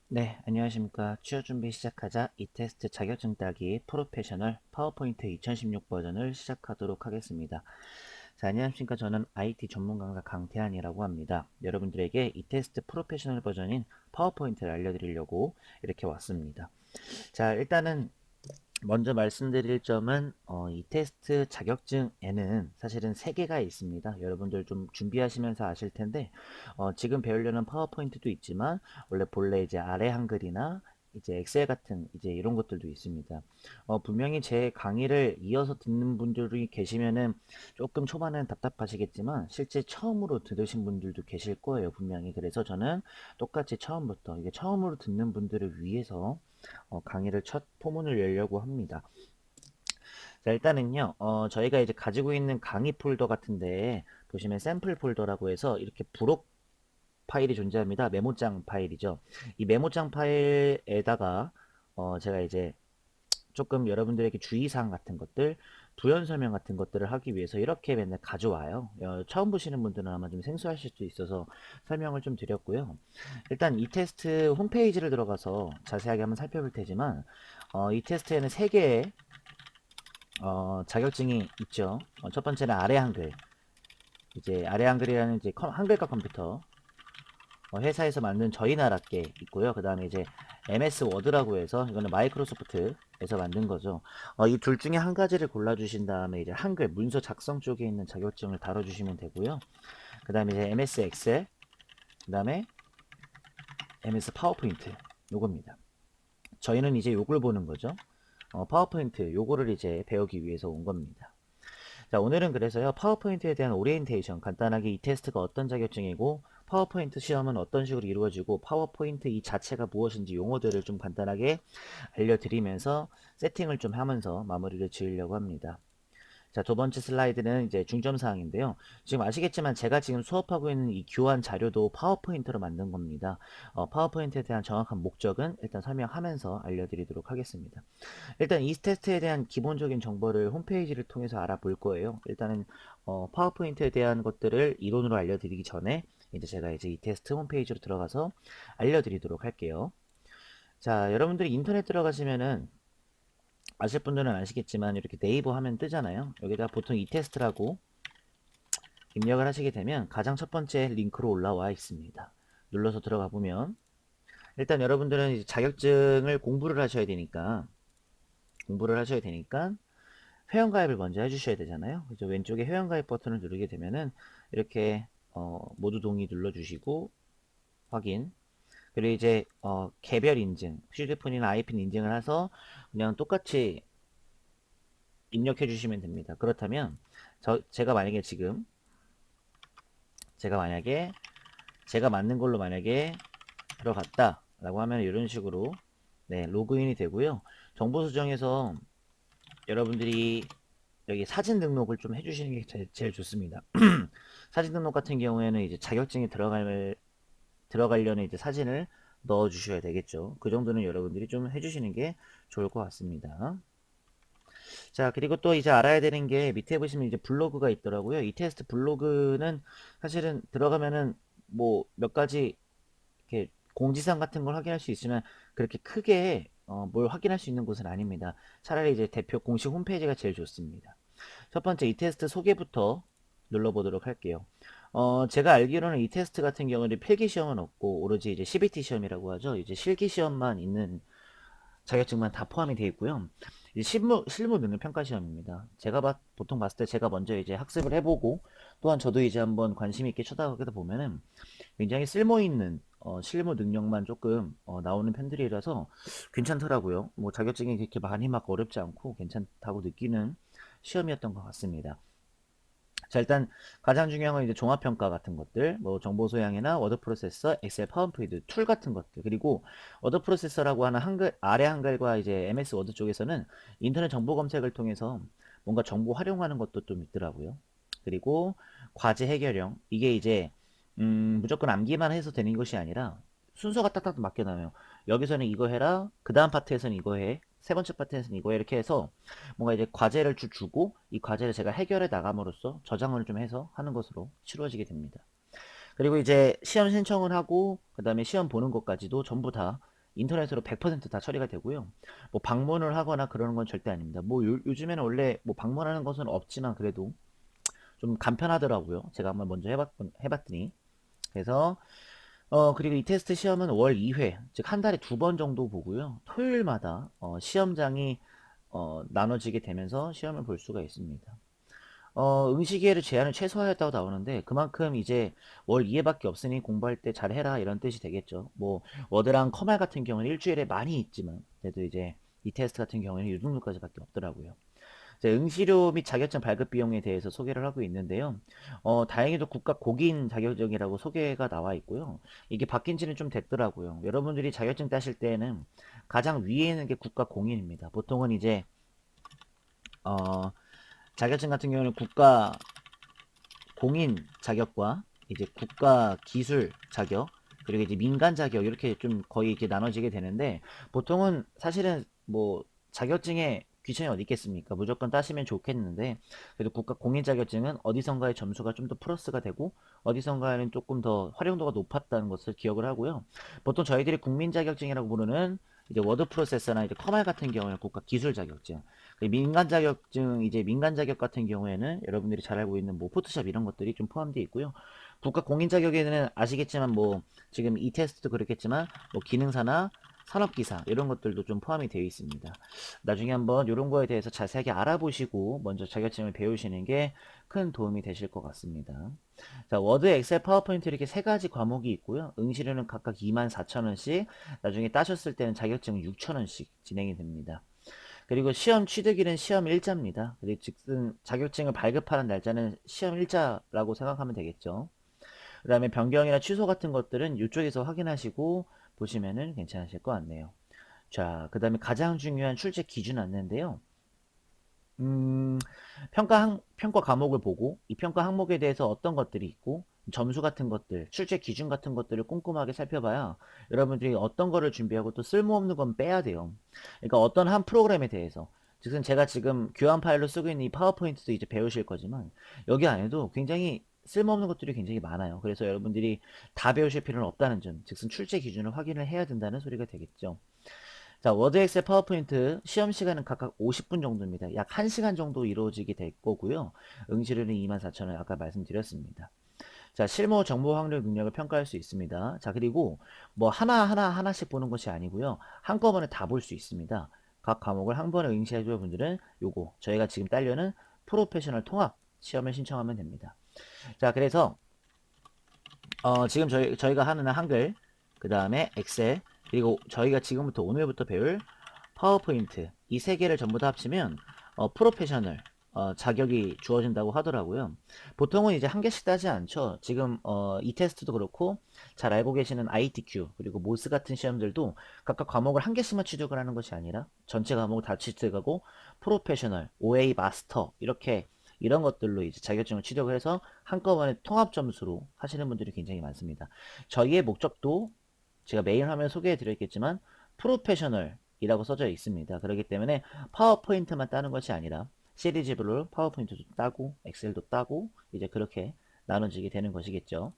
네, 안녕하십니까. 취업 준비 시작하자 이 테스트 자격증 따기 프로페셔널 파워포인트 2016 버전을 시작하도록 하겠습니다. 자, 안녕하십니까. 저는 IT 전문 강사 강태한이라고 합니다. 여러분들에게 이 테스트 프로페셔널 버전인 파워포인트를 알려드리려고 이렇게 왔습니다. 자, 일단은 먼저 말씀드릴 점은 이 테스트 자격증에는 사실은 3개가 있습니다. 여러분들 좀 준비하시면서 아실 텐데 지금 배우려는 파워포인트도 있지만 원래 본래 이제 아래 한글이나 이제 엑셀 같은 이제 이런 것들도 있습니다. 분명히 제 강의를 이어서 듣는 분들이 계시면은 조금 초반에는 답답하시겠지만 실제 처음으로 들으신 분들도 계실 거예요, 분명히. 그래서 저는 똑같이 처음부터 이게 처음으로 듣는 분들을 위해서 강의를 첫 포문을 열려고 합니다. 자, 일단은요, 저희가 이제 가지고 있는 강의 폴더 같은데, 보시면 샘플 폴더라고 해서 이렇게 부록 파일이 존재합니다. 메모장 파일이죠. 이 메모장 파일에다가, 제가 이제 조금 여러분들에게 주의사항 같은 것들, 부연 설명 같은 것들을 하기 위해서 이렇게 맨날 가져와요. 처음 보시는 분들은 아마 좀 생소하실 수 있어서 설명을 좀 드렸고요. 일단 이 테스트 홈페이지를 들어가서 자세하게 한번 살펴볼 테지만, 이 테스트에는 3개의 자격증이 있죠. 첫 번째는 아래 한글. 이제 아래 한글이라는 이제 한글과 컴퓨터 회사에서 만든 저희 나라께 있고요. 그 다음에 이제 MS 워드라고 해서 이거는 마이크로소프트에서 만든 거죠. 이 둘 중에 한 가지를 골라주신 다음에 이제 한글 문서 작성 쪽에 있는 자격증을 다뤄주시면 되고요. 그 다음에 이제 MS 엑셀, 그 다음에 MS 파워포인트 요겁니다. 저희는 이제 요걸 보는 거죠. 파워포인트 요거를 이제 배우기 위해서 온 겁니다. 자, 오늘은 그래서요, 파워포인트에 대한 오리엔테이션, 간단하게 이 테스트가 어떤 자격증이고, 파워포인트 시험은 어떤 식으로 이루어지고, 파워포인트 이 자체가 무엇인지 용어들을 좀 간단하게 알려드리면서 세팅을 좀 하면서 마무리를 지으려고 합니다. 자, 두 번째 슬라이드는 이제 중점 사항인데요. 지금 아시겠지만 제가 지금 수업하고 있는 이 교환 자료도 파워포인트로 만든 겁니다. 파워포인트에 대한 정확한 목적은 일단 설명하면서 알려드리도록 하겠습니다. 일단 이 테스트에 대한 기본적인 정보를 홈페이지를 통해서 알아볼 거예요. 일단은 파워포인트에 대한 것들을 이론으로 알려드리기 전에 이제 제가 이제 이 테스트 홈페이지로 들어가서 알려드리도록 할게요. 자, 여러분들이 인터넷 들어가시면은 아실 분들은 아시겠지만 이렇게 네이버 하면 뜨잖아요. 여기다 보통 이 테스트라고 입력을 하시게 되면 가장 첫 번째 링크로 올라와 있습니다. 눌러서 들어가 보면 일단 여러분들은 이제 자격증을 공부를 하셔야 되니까 회원가입을 먼저 해주셔야 되잖아요. 그래서 왼쪽에 회원가입 버튼을 누르게 되면은 이렇게 모두 동의 눌러주시고 확인. 그리고 이제 개별 인증, 휴대폰이나 아이핀 인증을 해서 그냥 똑같이 입력해 주시면 됩니다. 그렇다면 제가 만약에 지금 제가 맞는 걸로 만약에 들어갔다 라고 하면 이런 식으로 네, 로그인이 되고요. 정보 수정에서 여러분들이 여기 사진 등록을 좀 해주시는 게 제일 좋습니다. 사진 등록 같은 경우에는 이제 자격증에 들어가려는 이제 사진을 넣어 주셔야 되겠죠. 그 정도는 여러분들이 좀 해주시는 게 좋을 것 같습니다. 자, 그리고 또 이제 알아야 되는 게 밑에 보시면 이제 블로그가 있더라고요. 이 테스트 블로그는 사실은 들어가면은 뭐 몇 가지 이렇게 공지사항 같은 걸 확인할 수 있으면 그렇게 크게 뭘 확인할 수 있는 곳은 아닙니다. 차라리 이제 대표 공식 홈페이지가 제일 좋습니다. 첫 번째 이 테스트 소개부터 눌러보도록 할게요. 제가 알기로는 이 테스트 같은 경우는 필기 시험은 없고 오로지 이제 CBT 시험이라고 하죠. 이제 실기 시험만 있는 자격증만 다 포함이 되어 있고요. 이제 실무 능력 평가 시험입니다. 보통 봤을 때 제가 먼저 이제 학습을 해보고 또한 저도 이제 한번 관심 있게 쳐다보다 보면은 굉장히 쓸모 있는 실무 능력만 조금 나오는 편들이라서 괜찮더라고요. 뭐 자격증이 그렇게 많이 막 어렵지 않고 괜찮다고 느끼는 시험이었던 것 같습니다. 자, 일단 가장 중요한 건 이제 종합평가 같은 것들, 뭐 정보 소양이나 워드 프로세서, 엑셀, 파워포인트 툴 같은 것들, 그리고 워드 프로세서라고 하는 아래 한글과 이제 MS 워드 쪽에서는 인터넷 정보 검색을 통해서 뭔가 정보 활용하는 것도 좀 있더라고요. 그리고 과제 해결형, 이게 이제 무조건 암기만 해서 되는 것이 아니라 순서가 딱딱 맡겨놔요. 여기서는 이거 해라, 그 다음 파트에서는 이거 해, 세 번째 파트에서는 이거 해, 이렇게 해서 뭔가 이제 과제를 주고 이 과제를 제가 해결해 나감으로써 저장을 좀 해서 하는 것으로 치루어지게 됩니다. 그리고 이제 시험 신청을 하고 그 다음에 시험 보는 것까지도 전부 다 인터넷으로 100%다 처리가 되고요. 뭐 방문을 하거나 그러는 건 절대 아닙니다. 뭐 요즘에는 원래 뭐 방문하는 것은 없지만 그래도 좀 간편하더라고요. 제가 한번 먼저 해봤더니. 그래서 그리고 이 테스트 시험은 월 2회, 즉 한 달에 2번 정도 보고요. 토요일마다 시험장이 나눠지게 되면서 시험을 볼 수가 있습니다. 응시기회를 제한을 최소화했다고 나오는데 그만큼 이제 월 2회밖에 없으니 공부할 때 잘해라 이런 뜻이 되겠죠. 뭐 워드랑 커말 같은 경우는 일주일에 많이 있지만 그래도 이제 이 테스트 같은 경우에는 이 정도까지밖에 없더라고요. 자, 응시료 및 자격증 발급 비용에 대해서 소개를 하고 있는데요. 다행히도 국가 공인 자격증이라고 소개가 나와 있고요. 이게 바뀐 지는 좀 됐더라고요. 여러분들이 자격증 따실 때는 가장 위에 있는 게 국가 공인입니다. 보통은 이제 어, 자격증 같은 경우는 국가 공인 자격과 이제 국가 기술 자격 그리고 이제 민간 자격 이렇게 좀 거의 이렇게 나눠지게 되는데 보통은 사실은 뭐 자격증에 귀천이 어디 있겠습니까? 무조건 따시면 좋겠는데 그래도 국가 공인 자격증은 어디선가의 점수가 좀 더 플러스가 되고 어디선가에는 조금 더 활용도가 높았다는 것을 기억을 하고요. 보통 저희들이 국민 자격증이라고 부르는 이제 워드 프로세서나 이제 커말 같은 경우는 국가 기술 자격증 민간 자격증, 이제 민간 자격 같은 경우에는 여러분들이 잘 알고 있는 뭐 포토샵 이런 것들이 좀 포함되어 있고요. 국가 공인 자격에는 아시겠지만 뭐 지금 이 테스트도 그렇겠지만 뭐 기능사나 산업기사 이런 것들도 좀 포함이 되어 있습니다. 나중에 한번 이런 거에 대해서 자세하게 알아보시고 먼저 자격증을 배우시는 게 큰 도움이 되실 것 같습니다. 자, 워드, 엑셀, 파워포인트 이렇게 세 가지 과목이 있고요. 응시료는 각각 24,000원씩, 나중에 따셨을 때는 자격증은 6,000원씩 진행이 됩니다. 그리고 시험 취득일은 시험 일자입니다. 그리고 즉슨 자격증을 발급하는 날짜는 시험 일자라고 생각하면 되겠죠. 그 다음에 변경이나 취소 같은 것들은 이쪽에서 확인하시고 보시면은 괜찮으실 것 같네요. 자, 그 다음에 가장 중요한 출제 기준 안내인데요. 음, 평가 과목을 보고 이 평가 항목에 대해서 어떤 것들이 있고 점수 같은 것들, 출제 기준 같은 것들을 꼼꼼하게 살펴봐야 여러분들이 어떤 거를 준비하고 또 쓸모없는 건 빼야 돼요. 그러니까 어떤 한 프로그램에 대해서 즉은 제가 지금 교환 파일로 쓰고 있는 이 파워포인트도 이제 배우실 거지만 여기 안에도 굉장히 쓸모없는 것들이 굉장히 많아요. 그래서 여러분들이 다 배우실 필요는 없다는 점, 즉슨 출제 기준을 확인을 해야 된다는 소리가 되겠죠. 자, 워드, 엑셀, 파워포인트 시험 시간은 각각 50분 정도입니다. 약 1시간 정도 이루어지게 될 거고요. 응시료는 24,000원 아까 말씀드렸습니다. 자, 실무 정보 확률 능력을 평가할 수 있습니다. 자, 그리고 뭐 하나씩 보는 것이 아니고요. 한꺼번에 다 볼 수 있습니다. 각 과목을 한 번에 응시해줄 분들은 요거 저희가 지금 딸려는 프로페셔널 통합 시험을 신청하면 됩니다. 자, 그래서 지금 저희가 하는 한글, 그 다음에 엑셀, 그리고 저희가 지금부터 오늘부터 배울 파워포인트 이 세 개를 전부 다 합치면 프로페셔널 자격이 주어진다고 하더라고요. 보통은 이제 한 개씩 따지 않죠. 지금 이 테스트도 그렇고 잘 알고 계시는 ITQ 그리고 모스 같은 시험들도 각각 과목을 한 개씩만 취득을 하는 것이 아니라 전체 과목을 다 취득하고 프로페셔널, OA 마스터 이렇게 이런 것들로 이제 자격증을 취득을 해서 한꺼번에 통합 점수로 하시는 분들이 굉장히 많습니다. 저희의 목적도 제가 메인 화면 소개해 드렸겠지만 프로페셔널이라고 써져 있습니다. 그렇기 때문에 파워포인트만 따는 것이 아니라 시리즈별로 파워포인트도 따고 엑셀도 따고 이제 그렇게 나눠지게 되는 것이겠죠.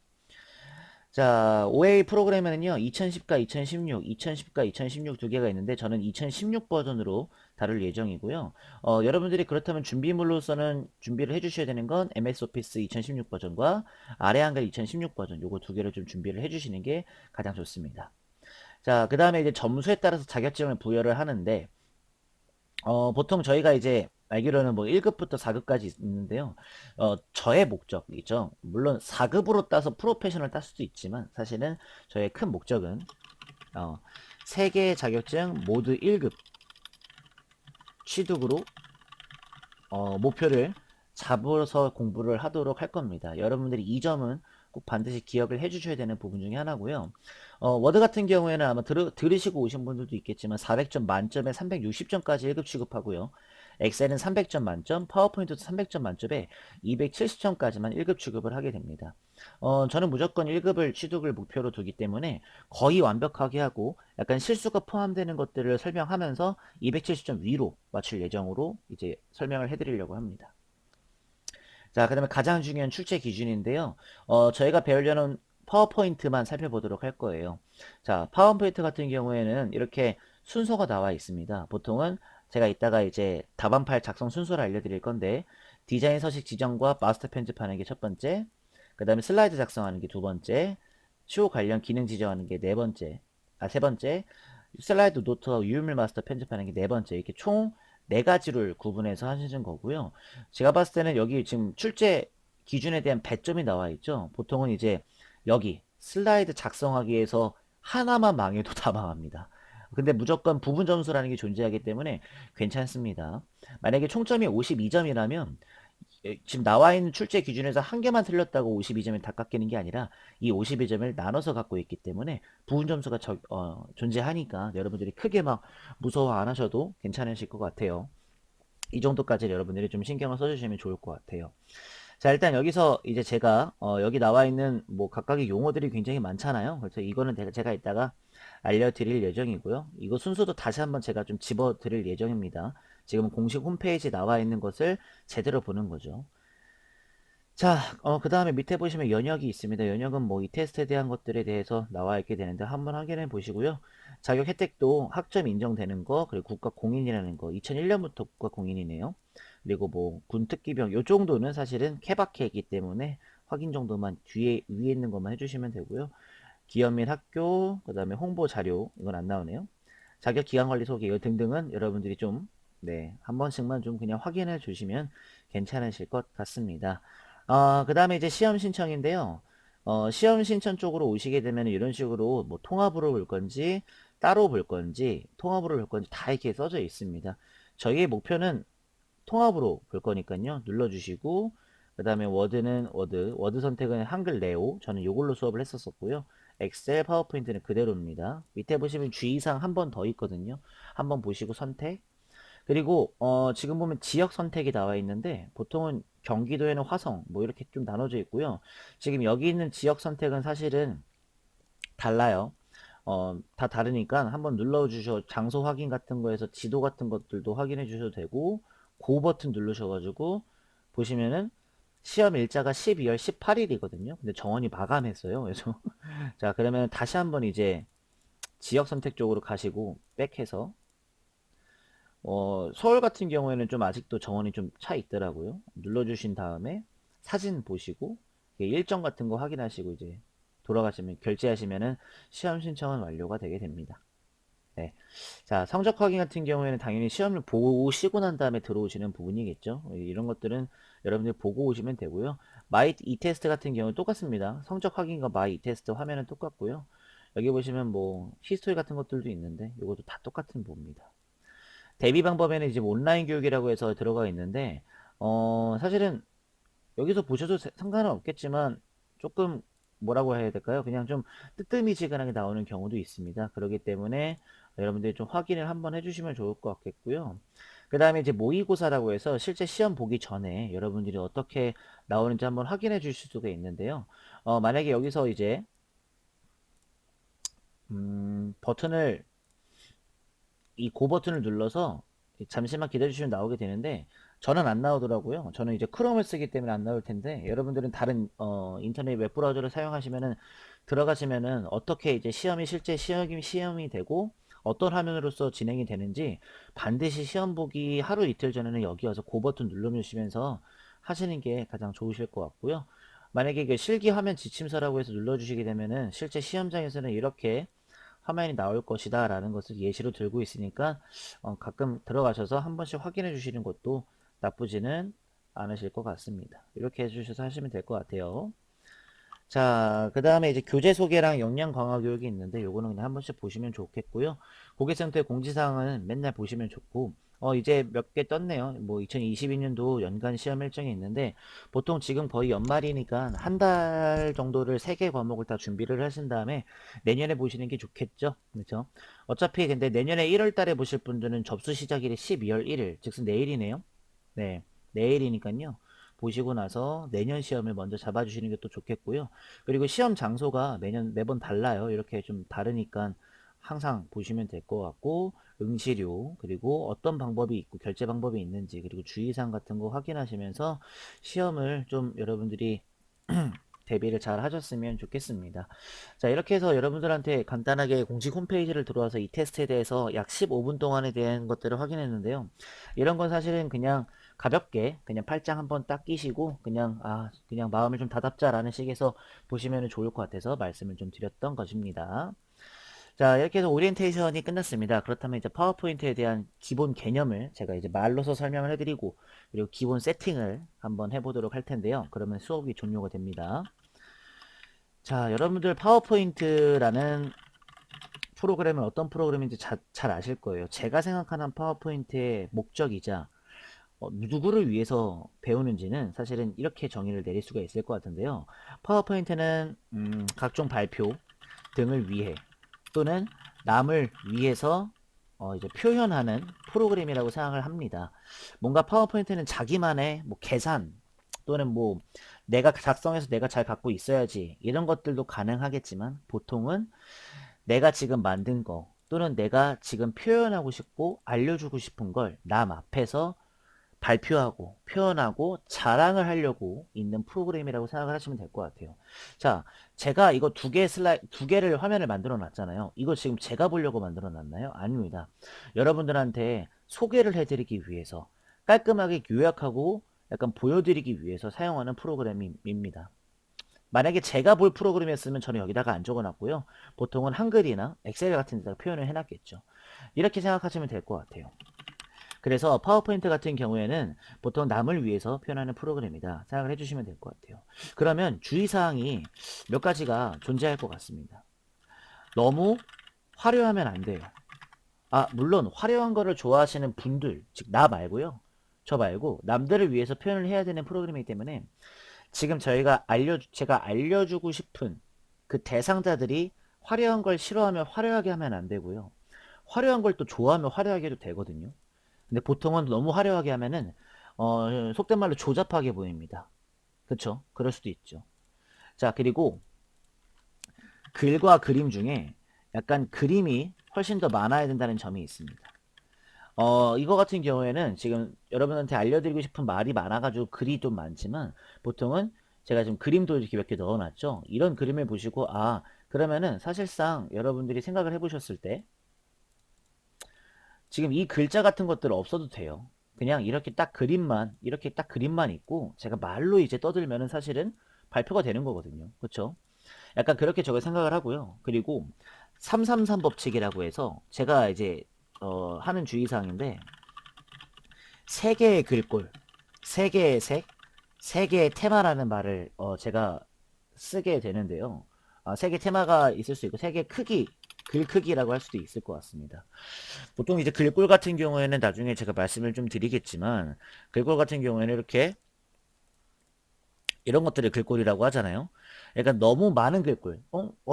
자, OA 프로그램에는요, 2010과 2016, 2010과 2016 두 개가 있는데, 저는 2016 버전으로 다룰 예정이고요. 여러분들이 그렇다면 준비물로서는 준비를 해주셔야 되는 건 MS 오피스 2016 버전과 아래 한글 2016 버전, 요거 두 개를 좀 준비를 해주시는 게 가장 좋습니다. 자, 그 다음에 이제 점수에 따라서 자격증을 부여를 하는데, 보통 저희가 이제 알기로는 뭐 1급부터 4급까지 있는데요. 저의 목적이죠. 물론 4급으로 따서 프로페셔널 딸 수도 있지만 사실은 저의 큰 목적은 세개 자격증 모두 1급 취득으로 목표를 잡아서 공부를 하도록 할 겁니다. 여러분들이 이 점은 꼭 반드시 기억을 해주셔야 되는 부분 중에 하나고요. 워드 같은 경우에는 아마 들으시고 오신 분들도 있겠지만 400점 만점에 360점까지 1급 취급하고요. 엑셀은 300점 만점, 파워포인트도 300점 만점에 270점까지만 1급 취급을 하게 됩니다. 저는 무조건 1급을 취득을 목표로 두기 때문에 거의 완벽하게 하고 약간 실수가 포함되는 것들을 설명하면서 270점 위로 맞출 예정으로 이제 설명을 해드리려고 합니다. 자, 그 다음에 가장 중요한 출제 기준인데요. 저희가 배우려는 파워포인트만 살펴보도록 할 거예요. 자, 파워포인트 같은 경우에는 이렇게 순서가 나와 있습니다. 보통은 제가 이따가 이제 답안 파일 작성 순서를 알려드릴 건데, 디자인 서식 지정과 마스터 편집하는 게 첫 번째, 그 다음에 슬라이드 작성하는 게 두 번째, 수요 관련 기능 지정하는 게 네 번째, 세 번째, 슬라이드 노트와 유물 마스터 편집하는 게 네 번째, 이렇게 총 네 가지를 구분해서 하시는 거고요. 제가 봤을 때는 여기 지금 출제 기준에 대한 배점이 나와 있죠. 보통은 이제 여기 슬라이드 작성하기 위해서 하나만 망해도 다 망합니다. 근데 무조건 부분 점수라는 게 존재하기 때문에 괜찮습니다. 만약에 총점이 52점이라면 지금 나와 있는 출제 기준에서 한 개만 틀렸다고 52점이 다 깎이는 게 아니라 이 52점을 나눠서 갖고 있기 때문에 부분 점수가 존재하니까 여러분들이 크게 막 무서워 안 하셔도 괜찮으실 것 같아요. 이 정도까지 여러분들이 좀 신경을 써주시면 좋을 것 같아요. 자, 일단 여기서 이제 제가 여기 나와 있는 뭐 각각의 용어들이 굉장히 많잖아요. 그래서 이거는 제가 이따가 알려드릴 예정이고요. 이거 순서도 다시 한번 제가 좀 집어드릴 예정입니다. 지금 공식 홈페이지에 나와 있는 것을 제대로 보는 거죠. 자, 그 다음에 밑에 보시면 연역이 있습니다. 연역은 뭐 이 테스트에 대한 것들에 대해서 나와 있게 되는데 한번 확인해 보시고요. 자격 혜택도 학점 인정되는 거, 그리고 국가 공인이라는 거, 2001년부터 국가 공인이네요. 그리고 뭐 군특기병 요 정도는 사실은 케바케이기 때문에 확인 정도만 뒤에 위에 있는 것만 해주시면 되고요. 기업 및 학교, 그 다음에 홍보 자료 이건 안 나오네요. 자격 기간 관리 소개 이거 등등은 여러분들이 좀 네, 한 번씩만 좀 그냥 확인해 주시면 괜찮으실 것 같습니다. 그 다음에 이제 시험 신청인데요. 시험 신청 쪽으로 오시게 되면 이런 식으로 뭐 통합으로 볼 건지 따로 볼 건지 통합으로 볼 건지 다 이렇게 써져 있습니다. 저희의 목표는 통합으로 볼 거니까요. 눌러주시고 그 다음에 워드는 워드 선택은 한글 네오 저는 이걸로 수업을 했었었고요. 엑셀 파워포인트는 그대로입니다. 밑에 보시면 주의사항 한 번 더 있거든요. 한번 보시고 선택 그리고 지금 보면 지역 선택이 나와 있는데 보통은 경기도에는 화성 뭐 이렇게 좀 나눠져 있고요. 지금 여기 있는 지역 선택은 사실은 달라요. 다 다르니까 한번 눌러주셔 장소 확인 같은 거에서 지도 같은 것들도 확인해 주셔도 되고 고 버튼 누르셔가지고 보시면은 시험 일자가 12월 18일이거든요. 근데 정원이 마감했어요. 그래서 자 그러면 다시 한번 이제 지역 선택 쪽으로 가시고 백해서 서울 같은 경우에는 좀 아직도 정원이 좀 차 있더라고요. 눌러주신 다음에 사진 보시고 일정 같은 거 확인하시고 이제 돌아가시면 결제하시면은 시험 신청은 완료가 되게 됩니다. 네. 자, 성적 확인 같은 경우에는 당연히 시험을 보시고 난 다음에 들어오시는 부분이겠죠. 이런 것들은 여러분들 보고 오시면 되고요. 마이 이 테스트 같은 경우는 똑같습니다. 성적 확인과 마이 이 테스트 화면은 똑같고요. 여기 보시면 뭐 히스토리 같은 것들도 있는데 이것도 다 똑같은 부분입니다. 대비 방법에는 이제 뭐 온라인 교육이라고 해서 들어가 있는데 사실은 여기서 보셔도 상관은 없겠지만 조금 뭐라고 해야 될까요? 그냥 좀 뜨뜨미지근하게 나오는 경우도 있습니다. 그렇기 때문에 여러분들이 좀 확인을 한번 해주시면 좋을 것 같겠고요. 그 다음에 이제 모의고사라고 해서 실제 시험 보기 전에 여러분들이 어떻게 나오는지 한번 확인해 주실 수가 있는데요. 만약에 여기서 이제 버튼을 이 고 버튼을 눌러서 잠시만 기다려주시면 나오게 되는데 저는 안 나오더라고요. 저는 이제 크롬을 쓰기 때문에 안 나올 텐데 여러분들은 다른 인터넷 웹브라우저를 사용하시면은 들어가시면은 어떻게 이제 시험이 실제 시험이 되고 어떤 화면으로서 진행이 되는지 반드시 시험 보기 하루 이틀 전에는 여기 와서 고 버튼 눌러주시면서 하시는 게 가장 좋으실 것 같고요. 만약에 그 실기 화면 지침서라고 해서 눌러주시게 되면은 실제 시험장에서는 이렇게 화면이 나올 것이다 라는 것을 예시로 들고 있으니까 가끔 들어가셔서 한 번씩 확인해 주시는 것도 나쁘지는 않으실 것 같습니다. 이렇게 해주셔서 하시면 될 것 같아요. 자, 그 다음에 이제 교재 소개랑 역량 강화 교육이 있는데 요거는 그냥 한 번씩 보시면 좋겠고요. 고객센터의 공지사항은 맨날 보시면 좋고 이제 몇 개 떴네요. 뭐 2022년도 연간 시험 일정이 있는데 보통 지금 거의 연말이니까 한 달 정도를 3개 과목을 다 준비를 하신 다음에 내년에 보시는 게 좋겠죠. 그렇죠? 어차피 근데 내년에 1월 달에 보실 분들은 접수 시작일이 12월 1일, 즉슨 내일이네요. 네, 내일이니까요. 보시고 나서 내년 시험을 먼저 잡아주시는 게 또 좋겠고요. 그리고 시험 장소가 매번 달라요. 이렇게 좀 다르니까 항상 보시면 될 것 같고, 응시료, 그리고 어떤 방법이 있고, 결제 방법이 있는지, 그리고 주의사항 같은 거 확인하시면서 시험을 좀 여러분들이 대비를 잘 하셨으면 좋겠습니다. 자, 이렇게 해서 여러분들한테 간단하게 공식 홈페이지를 들어와서 이 테스트에 대해서 약 15분 동안에 대한 것들을 확인했는데요. 이런 건 사실은 그냥 가볍게 그냥 팔짱 한번 딱 끼시고 그냥 마음을 좀 다잡자라는 식에서 보시면 좋을 것 같아서 말씀을 좀 드렸던 것입니다. 자, 이렇게 해서 오리엔테이션이 끝났습니다. 그렇다면 이제 파워포인트에 대한 기본 개념을 제가 이제 말로서 설명을 해드리고, 그리고 기본 세팅을 한번 해보도록 할 텐데요. 그러면 수업이 종료가 됩니다. 자, 여러분들 파워포인트라는 프로그램은 어떤 프로그램인지 잘 아실 거예요. 제가 생각하는 파워포인트의 목적이자 누구를 위해서 배우는지는 사실은 이렇게 정의를 내릴 수가 있을 것 같은데요. 파워포인트는 각종 발표 등을 위해 또는 남을 위해서 이제 표현하는 프로그램이라고 생각을 합니다. 뭔가 파워포인트는 자기만의 뭐 계산 또는 뭐 내가 작성해서 내가 잘 갖고 있어야지 이런 것들도 가능하겠지만, 보통은 내가 지금 만든 거 또는 내가 지금 표현하고 싶고 알려주고 싶은 걸 남 앞에서 발표하고 표현하고 자랑을 하려고 있는 프로그램이라고 생각을 하시면 될 것 같아요. 자, 제가 이거 두 개를 화면을 만들어 놨잖아요. 이거 지금 제가 보려고 만들어 놨나요? 아닙니다. 여러분들한테 소개를 해드리기 위해서 깔끔하게 요약하고 약간 보여드리기 위해서 사용하는 프로그램입니다. 만약에 제가 볼 프로그램이었으면 저는 여기다가 안 적어놨고요. 보통은 한글이나 엑셀 같은 데다가 표현을 해놨겠죠. 이렇게 생각하시면 될 것 같아요. 그래서 파워포인트 같은 경우에는 보통 남을 위해서 표현하는 프로그램이다 생각을 해주시면 될 것 같아요. 그러면 주의사항이 몇 가지가 존재할 것 같습니다. 너무 화려하면 안 돼요. 물론 화려한 거를 좋아하시는 분들, 즉 나 말고요. 저 말고 남들을 위해서 표현을 해야 되는 프로그램이기 때문에 지금 제가 알려주고 싶은 그 대상자들이 화려한 걸 싫어하면 화려하게 하면 안 되고요. 화려한 걸 또 좋아하면 화려하게 해도 되거든요. 근데 보통은 너무 화려하게 하면은 속된 말로 조잡하게 보입니다. 그쵸? 그럴 수도 있죠. 자, 그리고 글과 그림 중에 약간 그림이 훨씬 더 많아야 된다는 점이 있습니다. 이거 같은 경우에는 지금 여러분한테 알려드리고 싶은 말이 많아가지고 글이 좀 많지만, 보통은 제가 지금 그림도 이렇게 몇 개 넣어놨죠. 이런 그림을 보시고 그러면은 사실상 여러분들이 생각을 해보셨을 때 지금 이 글자 같은 것들 없어도 돼요. 그냥 이렇게 딱 그림만 있고 제가 말로 이제 떠들면은 사실은 발표가 되는 거거든요. 그쵸? 약간 그렇게 저걸 생각을 하고요. 그리고 333 법칙이라고 해서 제가 이제 하는 주의사항인데, 세 개의 글꼴, 세 개의 색, 세 개의 테마라는 말을 제가 쓰게 되는데요. 세 개의 테마가 있을 수 있고 세 개의 크기, 글 크기라고 할 수도 있을 것 같습니다. 보통 이제 글꼴 같은 경우에는 나중에 제가 말씀을 좀 드리겠지만, 글꼴 같은 경우에는 이렇게 이런 것들을 글꼴이라고 하잖아요. 약간 너무 많은 글꼴,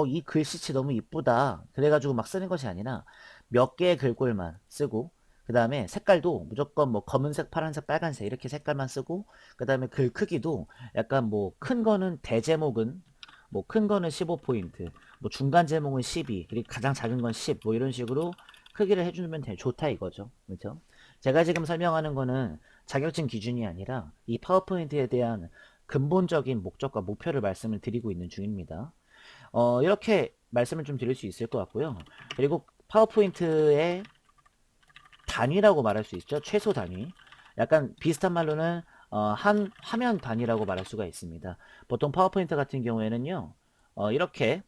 이 글씨체 너무 이쁘다 그래가지고 막 쓰는 것이 아니라 몇 개의 글꼴만 쓰고, 그 다음에 색깔도 무조건 뭐 검은색, 파란색, 빨간색 이렇게 색깔만 쓰고, 그 다음에 글 크기도 약간 뭐 큰 거는 대제목은 뭐 큰 거는 15포인트, 뭐 중간 제목은 12, 그리고 가장 작은 건 10, 뭐 이런 식으로 크기를 해주면 좋다 이거죠. 그렇죠? 제가 지금 설명하는 거는 자격증 기준이 아니라 이 파워포인트에 대한 근본적인 목적과 목표를 말씀을 드리고 있는 중입니다. 이렇게 말씀을 좀 드릴 수 있을 것 같고요. 그리고 파워포인트의 단위라고 말할 수 있죠. 최소 단위. 약간 비슷한 말로는 한 화면 단위라고 말할 수가 있습니다. 보통 파워포인트 같은 경우에는요. 이렇게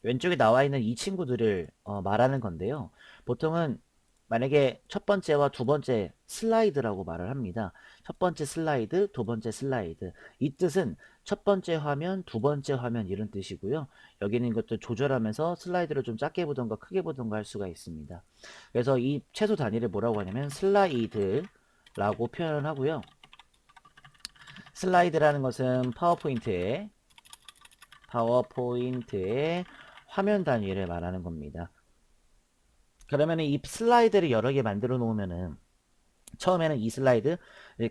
왼쪽에 나와 있는 이 친구들을 말하는 건데요. 보통은 만약에 첫 번째와 두 번째 슬라이드라고 말을 합니다. 첫 번째 슬라이드, 두 번째 슬라이드. 이 뜻은 첫 번째 화면, 두 번째 화면 이런 뜻이고요. 여기 있는 것도 조절하면서 슬라이드를 좀 작게 보던가 크게 보던가 할 수가 있습니다. 그래서 이 최소 단위를 뭐라고 하냐면 슬라이드라고 표현을 하고요. 슬라이드라는 것은 파워포인트의 화면 단위를 말하는 겁니다. 그러면 이 슬라이드를 여러 개 만들어 놓으면은 처음에는 이 슬라이드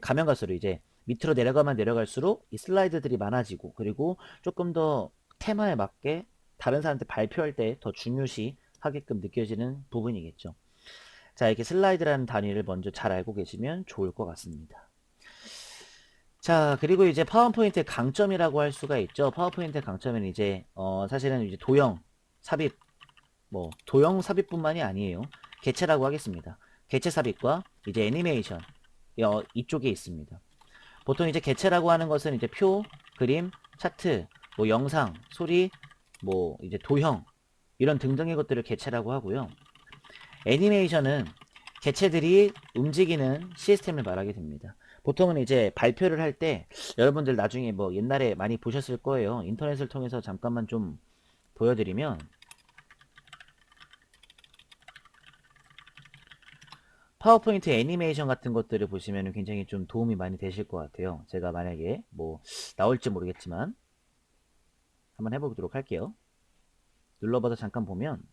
가면 갈수록 이제 밑으로 내려가면 내려갈수록 이 슬라이드들이 많아지고, 그리고 조금 더 테마에 맞게 다른 사람한테 발표할 때 더 중요시 하게끔 느껴지는 부분이겠죠. 자, 이렇게 슬라이드라는 단위를 먼저 잘 알고 계시면 좋을 것 같습니다. 자, 그리고 이제 파워포인트의 강점이라고 할 수가 있죠. 파워포인트의 강점은 이제 사실은 이제 도형 삽입, 뭐 도형 삽입뿐만이 아니에요. 개체라고 하겠습니다. 개체 삽입과 이제 애니메이션 이쪽에 있습니다. 보통 이제 개체라고 하는 것은 이제 표, 그림, 차트, 뭐 영상, 소리, 뭐 이제 도형 이런 등등의 것들을 개체라고 하고요. 애니메이션은 개체들이 움직이는 시스템을 말하게 됩니다. 보통은 이제 발표를 할 때 여러분들 나중에 뭐 옛날에 많이 보셨을 거예요. 인터넷을 통해서 잠깐만 좀 보여드리면 파워포인트 애니메이션 같은 것들을 보시면 굉장히 좀 도움이 많이 되실 것 같아요. 제가 만약에 뭐 나올지 모르겠지만 한번 해보도록 할게요. 눌러봐서 잠깐 보면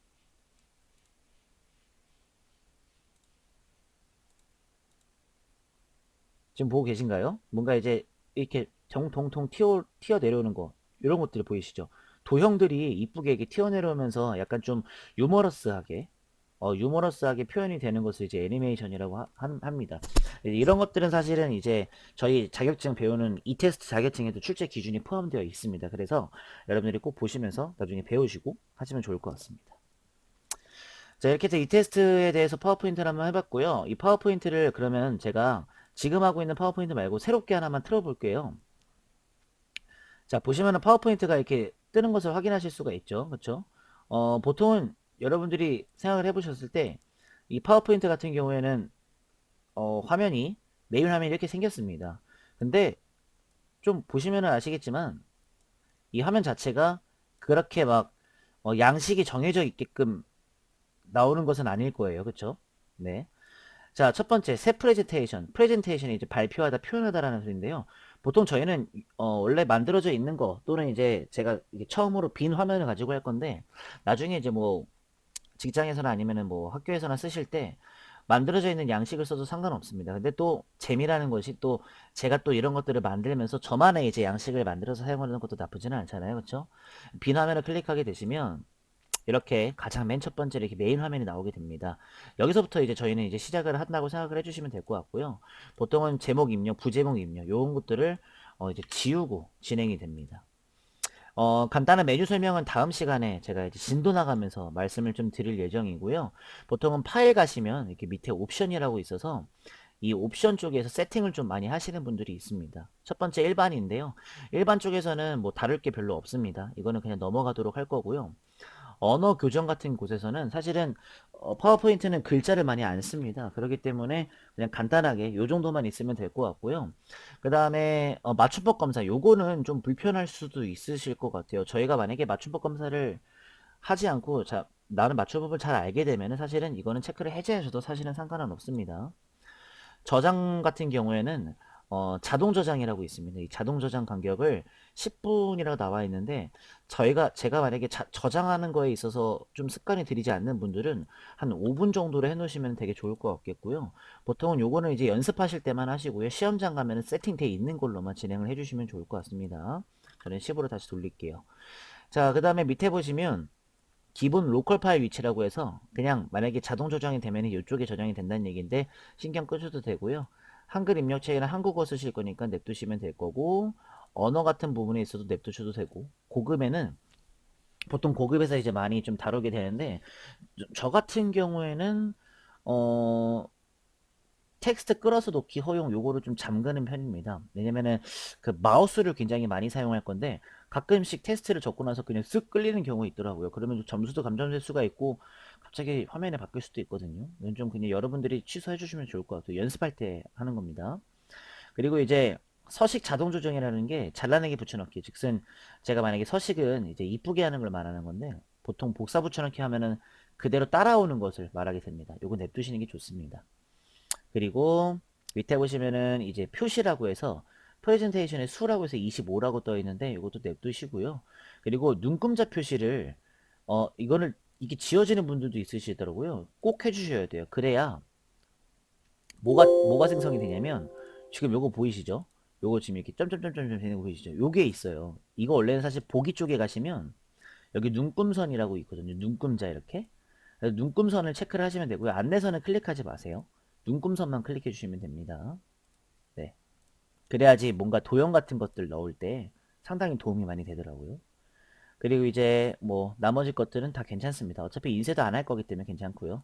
지금 보고 계신가요? 뭔가 이제 이렇게 정통통 튀어 내려오는 거 이런 것들 보이시죠? 도형들이 이쁘게 이렇게 튀어 내려오면서 약간 좀 유머러스하게 유머러스하게 표현이 되는 것을 이제 애니메이션이라고 합니다. 이런 것들은 사실은 이제 저희 자격증 배우는 이 테스트 자격증에도 출제 기준이 포함되어 있습니다. 그래서 여러분들이 꼭 보시면서 나중에 배우시고 하시면 좋을 것 같습니다. 자, 이렇게 해서 이 테스트에 대해서 파워포인트를 한번 해봤고요. 이 파워포인트를 그러면 제가 지금 하고 있는 파워포인트 말고 새롭게 하나만 틀어볼게요. 자, 보시면은 파워포인트가 이렇게 뜨는 것을 확인하실 수가 있죠. 그렇죠? 보통은 여러분들이 생각을 해보셨을 때 이 파워포인트 같은 경우에는 화면이 메인 화면이 이렇게 생겼습니다. 근데 좀 보시면은 아시겠지만 이 화면 자체가 그렇게 막 양식이 정해져 있게끔 나오는 것은 아닐 거예요. 그렇죠? 네. 자, 첫 번째, 새 프레젠테이션. 프레젠테이션이 이제 발표하다, 표현하다라는 소리인데요. 보통 저희는, 원래 만들어져 있는 거, 또는 이제 제가 이게 처음으로 빈 화면을 가지고 할 건데, 나중에 이제 뭐, 직장에서나 아니면은 뭐, 학교에서나 쓰실 때, 만들어져 있는 양식을 써도 상관없습니다. 근데 또, 재미라는 것이 또, 제가 또 이런 것들을 만들면서 저만의 이제 양식을 만들어서 사용하는 것도 나쁘지는 않잖아요. 그쵸? 빈 화면을 클릭하게 되시면, 이렇게 가장 맨 첫 번째 이렇게 메인 화면이 나오게 됩니다. 여기서부터 이제 저희는 이제 시작을 한다고 생각을 해주시면 될 것 같고요. 보통은 제목 입력, 부제목 입력, 요런 것들을 이제 지우고 진행이 됩니다. 간단한 메뉴 설명은 다음 시간에 제가 이제 진도 나가면서 말씀을 좀 드릴 예정이고요. 보통은 파일 가시면 이렇게 밑에 옵션이라고 있어서 이 옵션 쪽에서 세팅을 좀 많이 하시는 분들이 있습니다. 첫 번째 일반인데요. 일반 쪽에서는 뭐 다룰 게 별로 없습니다. 이거는 그냥 넘어가도록 할 거고요. 언어 교정 같은 곳에서는 사실은 파워포인트는 글자를 많이 안 씁니다. 그렇기 때문에 그냥 간단하게 요 정도만 있으면 될 것 같고요. 그 다음에 맞춤법 검사 요거는 좀 불편할 수도 있으실 것 같아요. 저희가 만약에 맞춤법 검사를 하지 않고 자 나는 맞춤법을 잘 알게 되면은 사실은 이거는 체크를 해제해줘도 사실은 상관은 없습니다. 저장 같은 경우에는 자동 저장이라고 있습니다. 이 자동 저장 간격을 10분이라고 나와 있는데 제가 만약에 저장하는 거에 있어서 좀 습관이 들이지 않는 분들은 한 5분 정도로 해 놓으시면 되게 좋을 것 같겠고요. 보통은 요거는 이제 연습하실 때만 하시고요. 시험장 가면은 세팅되어 있는 걸로만 진행을 해 주시면 좋을 것 같습니다. 저는 10으로 다시 돌릴게요. 자, 그 다음에 밑에 보시면 기본 로컬 파일 위치라고 해서 그냥 만약에 자동 저장이 되면 이쪽에 저장이 된다는 얘기인데 신경 끄셔도 되고요. 한글 입력체계는 한국어 쓰실 거니까 냅두시면 될 거고 언어 같은 부분에 있어도 냅두셔도 되고 고급에는 보통 고급에서 이제 많이 좀 다루게 되는데 저 같은 경우에는 어 텍스트 끌어서 놓기 허용 요거를 좀 잠그는 편입니다. 왜냐면은 그 마우스를 굉장히 많이 사용할 건데 가끔씩 테스트를 적고 나서 그냥 쓱 끌리는 경우 있더라고요. 그러면 점수도 감점될 수가 있고 갑자기 화면에 바뀔 수도 있거든요. 이건 좀 그냥 여러분들이 취소해 주시면 좋을 것 같아요. 연습할 때 하는 겁니다. 그리고 이제 서식 자동 조정이라는 게 잘라내기 붙여넣기 즉슨 제가 만약에 서식은 이제 이쁘게 하는 걸 말하는 건데 보통 복사 붙여넣기 하면은 그대로 따라오는 것을 말하게 됩니다. 요거 냅두시는 게 좋습니다. 그리고 밑에 보시면은 이제 표시라고 해서 프레젠테이션의 수라고 해서 25라고 떠 있는데 이것도 냅두시고요. 그리고 눈금자 표시를 이거를 이게 지워지는 분들도 있으시더라고요. 꼭 해주셔야 돼요. 그래야 뭐가 생성이 되냐면 지금 요거 보이시죠? 요거 지금 이렇게 점점점점 되는 거 보이시죠? 요게 있어요. 이거 원래는 사실 보기 쪽에 가시면 여기 눈금선이라고 있거든요. 눈금자 이렇게. 그래서 눈금선을 체크를 하시면 되고요. 안내선을 클릭하지 마세요. 눈금선만 클릭해 주시면 됩니다. 네. 그래야지 뭔가 도형 같은 것들 넣을 때 상당히 도움이 많이 되더라고요. 그리고 이제 뭐 나머지 것들은 다 괜찮습니다. 어차피 인쇄도 안 할 거기 때문에 괜찮고요.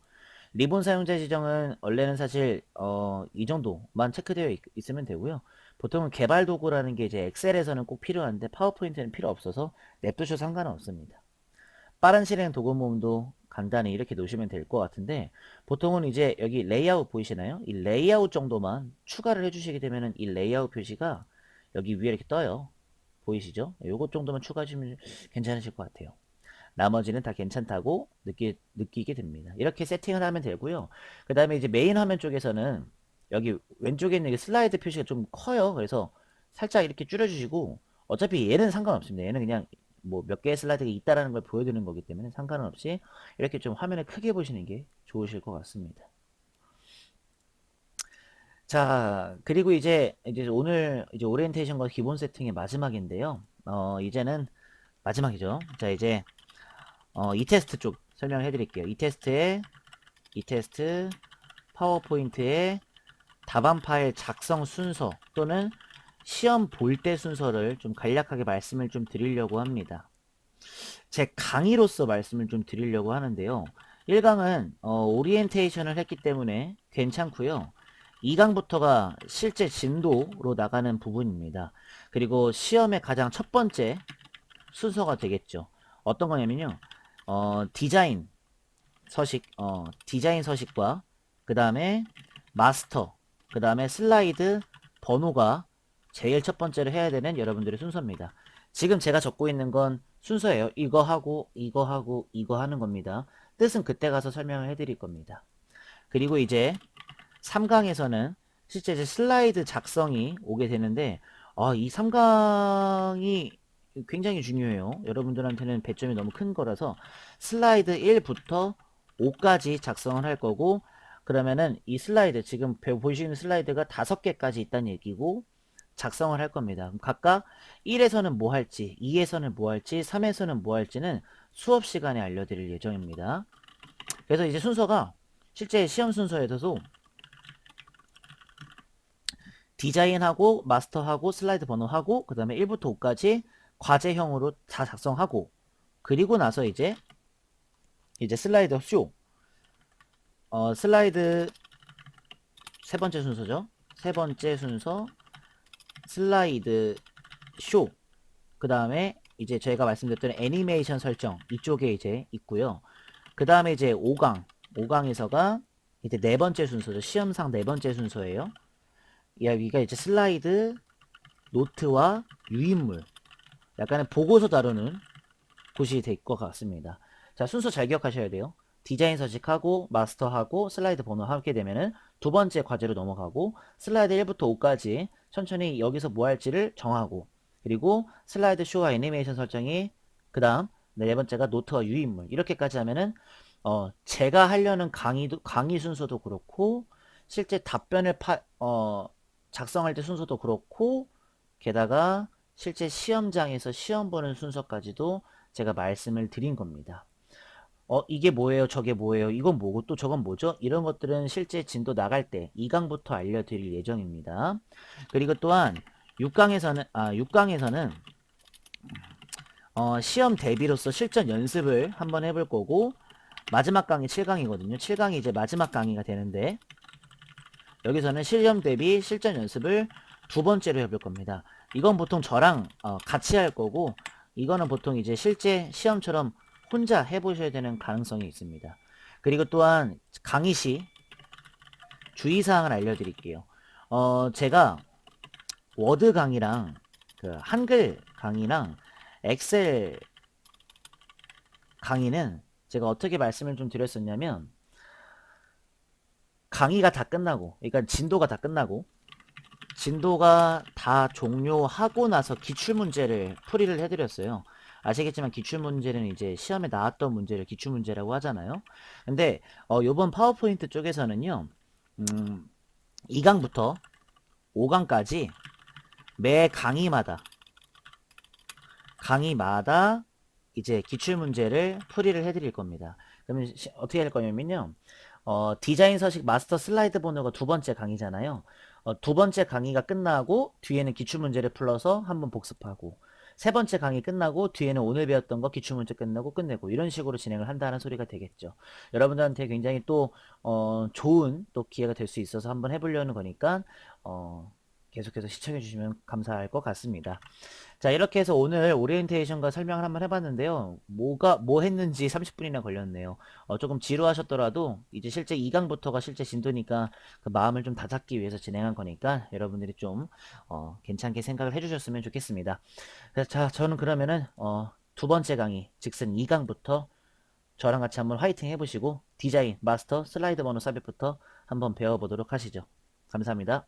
리본 사용자 지정은 원래는 사실 이 정도만 체크되어 있으면 되고요. 보통은 개발 도구라는 게 이제 엑셀에서는 꼭 필요한데 파워포인트는 필요 없어서 냅두셔도 상관은 없습니다. 빠른 실행 도구 모음도 간단히 이렇게 놓으시면 될 것 같은데 보통은 이제 여기 레이아웃 보이시나요? 이 레이아웃 정도만 추가를 해주시게 되면은 이 레이아웃 표시가 여기 위에 이렇게 떠요. 보이시죠? 요것 정도만 추가하시면 괜찮으실 것 같아요. 나머지는 다 괜찮다고 느끼게 됩니다. 이렇게 세팅을 하면 되고요. 그 다음에 이제 메인 화면 쪽에서는 여기 왼쪽에 있는 슬라이드 표시가 좀 커요. 그래서 살짝 이렇게 줄여주시고 어차피 얘는 상관없습니다. 얘는 그냥 뭐 몇 개의 슬라이드가 있다라는 걸 보여드리는 거기 때문에 상관은 없이 이렇게 좀 화면을 크게 보시는 게 좋으실 것 같습니다. 자, 그리고 이제 오늘 이제 오리엔테이션과 기본 세팅의 마지막인데요. 이제는 마지막이죠. 자, 이제 이 테스트 쪽 설명해 드릴게요. 이 테스트 파워포인트의 답안 파일 작성 순서 또는 시험 볼 때 순서를 좀 간략하게 말씀을 좀 드리려고 합니다. 제 강의로서 말씀을 좀 드리려고 하는데요. 1강은 오리엔테이션을 했기 때문에 괜찮고요. 2강부터가 실제 진도로 나가는 부분입니다. 그리고 시험의 가장 첫 번째 순서가 되겠죠. 어떤 거냐면요. 디자인 디자인 서식과 그 다음에 마스터, 그 다음에 슬라이드 번호가 제일 첫 번째로 해야 되는 여러분들의 순서입니다. 지금 제가 적고 있는 건 순서예요. 이거 하고 이거 하고 이거 하는 겁니다. 뜻은 그때 가서 설명을 해드릴 겁니다. 그리고 이제 3강에서는 실제 이제 슬라이드 작성이 오게 되는데 이 3강이 굉장히 중요해요. 여러분들한테는 배점이 너무 큰 거라서 슬라이드 1부터 5까지 작성을 할 거고 그러면은 이 슬라이드 지금 보시는 슬라이드가 5개까지 있다는 얘기고 작성을 할 겁니다. 그럼 각각 1에서는 뭐 할지 2에서는 뭐 할지 3에서는 뭐 할지는 수업 시간에 알려드릴 예정입니다. 그래서 이제 순서가 실제 시험 순서에서도 디자인하고 마스터하고 슬라이드 번호하고 그 다음에 1부터 5까지 과제형으로 다 작성하고 그리고 나서 이제 슬라이드 쇼 슬라이드 세 번째 순서죠. 세 번째 순서 슬라이드 쇼 그 다음에 이제 저희가 말씀드렸던 애니메이션 설정 이쪽에 이제 있고요. 그 다음에 이제 5강에서가 이제 네 번째 순서죠. 시험상 네 번째 순서예요. 여기가 이제 슬라이드 노트와 유인물 약간의 보고서 다루는 곳이 될 것 같습니다. 자, 순서 잘 기억하셔야 돼요. 디자인 서식하고 마스터하고 슬라이드 번호 하게 되면은 두 번째 과제로 넘어가고 슬라이드 1부터 5까지 천천히 여기서 뭐 할지를 정하고 그리고 슬라이드 쇼와 애니메이션 설정이 그 다음 네 번째가 노트와 유인물 이렇게까지 하면은 제가 하려는 강의 순서도 그렇고 실제 답변을 작성할 때 순서도 그렇고 게다가 실제 시험장에서 시험 보는 순서까지도 제가 말씀을 드린 겁니다. 이게 뭐예요? 저게 뭐예요? 이건 뭐고 또 저건 뭐죠? 이런 것들은 실제 진도 나갈 때 2강부터 알려드릴 예정입니다. 그리고 또한 6강에서는 시험 대비로서 실전 연습을 한번 해볼 거고 마지막 강의 7강이거든요. 7강이 이제 마지막 강의가 되는데 여기서는 시험 대비 실전 연습을 두 번째로 해볼 겁니다. 이건 보통 저랑 같이 할 거고 이거는 보통 이제 실제 시험처럼 혼자 해보셔야 되는 가능성이 있습니다. 그리고 또한 강의 시 주의사항을 알려드릴게요. 제가 워드 강의랑 그 한글 강의랑 엑셀 강의는 제가 어떻게 말씀을 좀 드렸었냐면 강의가 다 끝나고 그러니까 진도가 다 끝나고 진도가 다 종료하고 나서 기출문제를 풀이를 해드렸어요. 아시겠지만 기출문제는 이제 시험에 나왔던 문제를 기출문제라고 하잖아요. 근데 요번 파워포인트 쪽에서는요 2강부터 5강까지 매 강의마다 이제 기출문제를 풀이를 해드릴 겁니다. 그러면 어떻게 할 거냐면요 디자인 서식 마스터 슬라이드 번호가 두 번째 강의잖아요. 두 번째 강의가 끝나고 뒤에는 기출문제를 풀어서 한번 복습하고 세 번째 강의 끝나고 뒤에는 오늘 배웠던 거 기출문제 끝나고 끝내고 이런 식으로 진행을 한다는 소리가 되겠죠. 여러분들한테 굉장히 또 좋은 또 기회가 될 수 있어서 한번 해보려는 거니까 계속해서 시청해 주시면 감사할 것 같습니다. 자, 이렇게 해서 오늘 오리엔테이션과 설명을 한번 해봤는데요. 뭐 했는지 30분이나 걸렸네요. 조금 지루하셨더라도 이제 실제 2강부터가 실제 진도니까 그 마음을 좀 다잡기 위해서 진행한 거니까 여러분들이 좀 괜찮게 생각을 해주셨으면 좋겠습니다. 자, 저는 그러면은 두 번째 강의, 즉슨 2강부터 저랑 같이 한번 화이팅 해보시고 디자인, 마스터, 슬라이드 번호 삽입부터 한번 배워보도록 하시죠. 감사합니다.